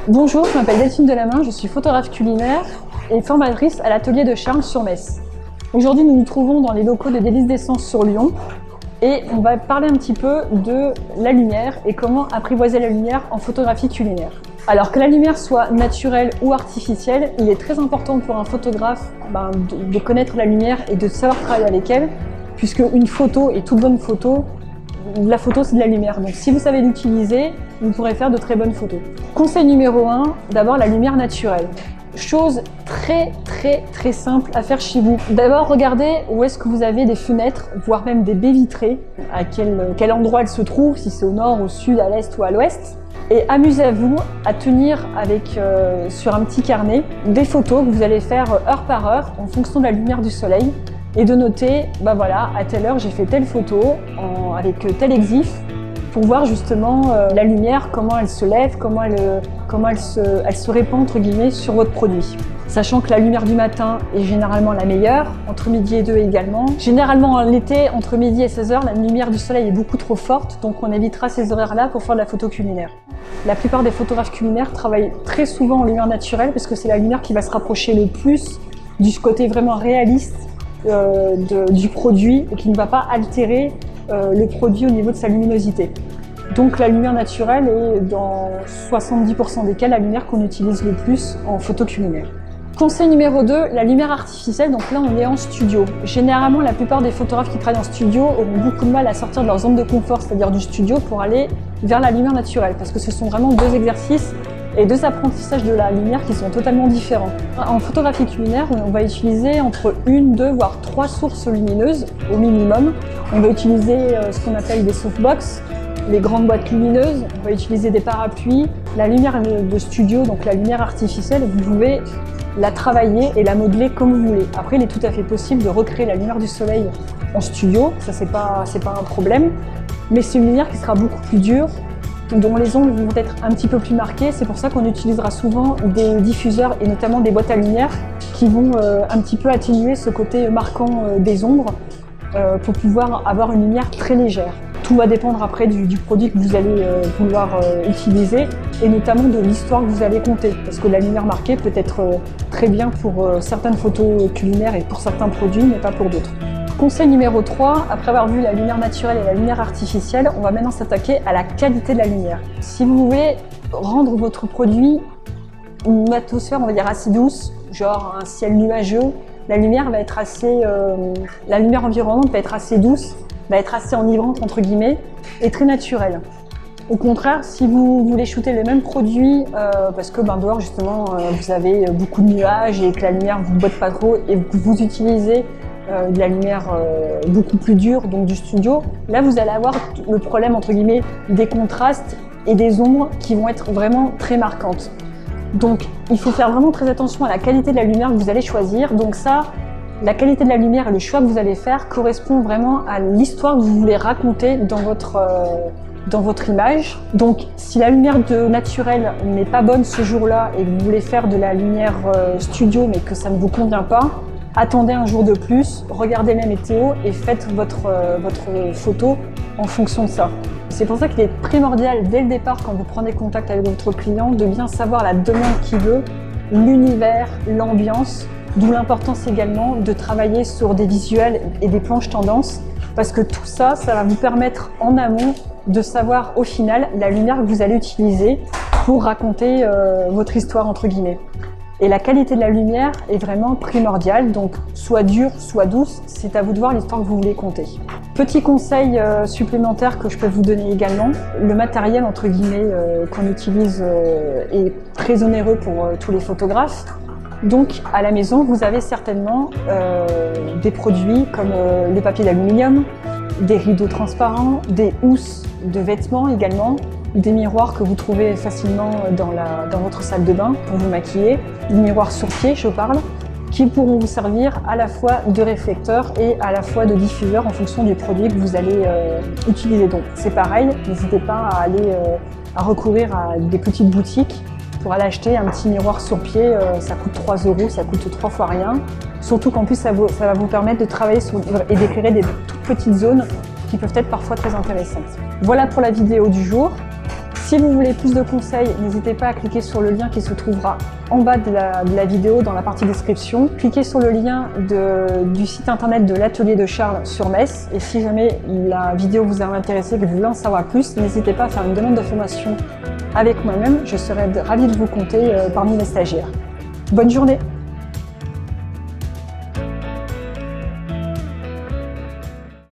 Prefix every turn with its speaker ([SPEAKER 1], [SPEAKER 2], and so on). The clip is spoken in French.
[SPEAKER 1] Bonjour, je m'appelle Delphine Delamain, je suis photographe culinaire et formatrice à l'atelier de Charles sur Metz. Aujourd'hui, nous nous trouvons dans les locaux de Délices d'Essence sur Lyon et on va parler un petit peu de la lumière et comment apprivoiser la lumière en photographie culinaire. Alors que la lumière soit naturelle ou artificielle, il est très important pour un photographe de connaître la lumière et de savoir travailler avec elle, puisque une photo et toute bonne photo, la photo c'est de la lumière. Donc si vous savez l'utiliser, vous pourrez faire de très bonnes photos. Conseil numéro 1, d'abord la lumière naturelle. Chose très simple à faire chez vous. D'abord, regardez où est-ce que vous avez des fenêtres, voire même des baies vitrées, à quel endroit elles se trouvent, si c'est au nord, au sud, à l'est ou à l'ouest. Et amusez-vous à tenir sur un petit carnet des photos que vous allez faire heure par heure en fonction de la lumière du soleil et de noter, voilà, à telle heure j'ai fait telle photo avec tel exif pour voir justement la lumière, comment elle se lève, comment elle se répand entre guillemets sur votre produit. Sachant que la lumière du matin est généralement la meilleure, entre midi et 2 également. Généralement l'été, entre midi et 16h, la lumière du soleil est beaucoup trop forte, donc on évitera ces horaires-là pour faire de la photo culinaire. La plupart des photographes culinaires travaillent très souvent en lumière naturelle parce que c'est la lumière qui va se rapprocher le plus du côté vraiment réaliste du produit et qui ne va pas altérer le produit au niveau de sa luminosité. Donc la lumière naturelle est dans 70% des cas la lumière qu'on utilise le plus en photo culinaire. Conseil numéro 2, la lumière artificielle. Donc là on est en studio. Généralement la plupart des photographes qui travaillent en studio auront beaucoup de mal à sortir de leur zone de confort, c'est-à-dire du studio, pour aller vers la lumière naturelle, parce que ce sont vraiment deux exercices et deux apprentissages de la lumière qui sont totalement différents. En photographie culinaire, on va utiliser entre 1, 2, voire 3 sources lumineuses au minimum. On va utiliser ce qu'on appelle des softbox, les grandes boîtes lumineuses, on va utiliser des parapluies. La lumière de studio, donc la lumière artificielle, vous pouvez la travailler et la modeler comme vous voulez. Après, il est tout à fait possible de recréer la lumière du soleil en studio, ça c'est pas un problème, mais c'est une lumière qui sera beaucoup plus dure, dont les ongles vont être un petit peu plus marqués. C'est pour ça qu'on utilisera souvent des diffuseurs et notamment des boîtes à lumière qui vont un petit peu atténuer ce côté marquant des ombres pour pouvoir avoir une lumière très légère. Tout va dépendre après du produit que vous allez vouloir utiliser et notamment de l'histoire que vous allez conter, parce que la lumière marquée peut être très bien pour certaines photos culinaires et pour certains produits, mais pas pour d'autres. Conseil numéro 3, après avoir vu la lumière naturelle et la lumière artificielle, on va maintenant s'attaquer à la qualité de la lumière. Si vous voulez rendre votre produit une atmosphère, on va dire, assez douce, genre un ciel nuageux, la lumière environnante va être assez douce, va être assez enivrante entre guillemets et très naturelle. Au contraire, si vous voulez shooter les mêmes produits, parce que dehors justement vous avez beaucoup de nuages et que la lumière ne vous botte pas trop et que vous utilisez de la lumière beaucoup plus dure, donc du studio, là vous allez avoir le problème entre guillemets des contrastes et des ombres qui vont être vraiment très marquantes. Donc il faut faire vraiment très attention à la qualité de la lumière que vous allez choisir. Donc ça, la qualité de la lumière et le choix que vous allez faire correspond vraiment à l'histoire que vous voulez raconter dans votre image. Donc si la lumière naturelle n'est pas bonne ce jour-là et que vous voulez faire de la lumière studio mais que ça ne vous convient pas, attendez un jour de plus, regardez la météo et faites votre photo en fonction de ça. C'est pour ça qu'il est primordial dès le départ, quand vous prenez contact avec votre client, de bien savoir la demande qu'il veut, l'univers, l'ambiance, d'où l'importance également de travailler sur des visuels et des planches tendances, parce que tout ça, ça va vous permettre en amont de savoir au final la lumière que vous allez utiliser pour raconter votre histoire entre guillemets. Et la qualité de la lumière est vraiment primordiale, donc soit dure, soit douce, c'est à vous de voir l'histoire que vous voulez conter. Petit conseil supplémentaire que je peux vous donner également, le matériel entre guillemets qu'on utilise est très onéreux pour tous les photographes. Donc à la maison, vous avez certainement des produits comme le papier d'aluminium, des rideaux transparents, des housses de vêtements également, des miroirs que vous trouvez facilement dans votre salle de bain pour vous maquiller, des miroirs sur pied, je parle, qui pourront vous servir à la fois de réflecteur et à la fois de diffuseur en fonction du produit que vous allez utiliser. Donc c'est pareil, n'hésitez pas à recourir à des petites boutiques pour aller acheter un petit miroir sur pied, ça coûte 3 €, ça coûte 3 fois rien. Surtout qu'en plus ça va vous permettre de travailler et d'éclairer des toutes petites zones qui peuvent être parfois très intéressantes. Voilà pour la vidéo du jour. Si vous voulez plus de conseils, n'hésitez pas à cliquer sur le lien qui se trouvera en bas de la vidéo dans la partie description. Cliquez sur le lien du site internet de l'atelier de Charles sur Metz. Et si jamais la vidéo vous a intéressé et que vous voulez en savoir plus, n'hésitez pas à faire une demande de formation avec moi-même. Je serai ravie de vous compter parmi les stagiaires. Bonne journée!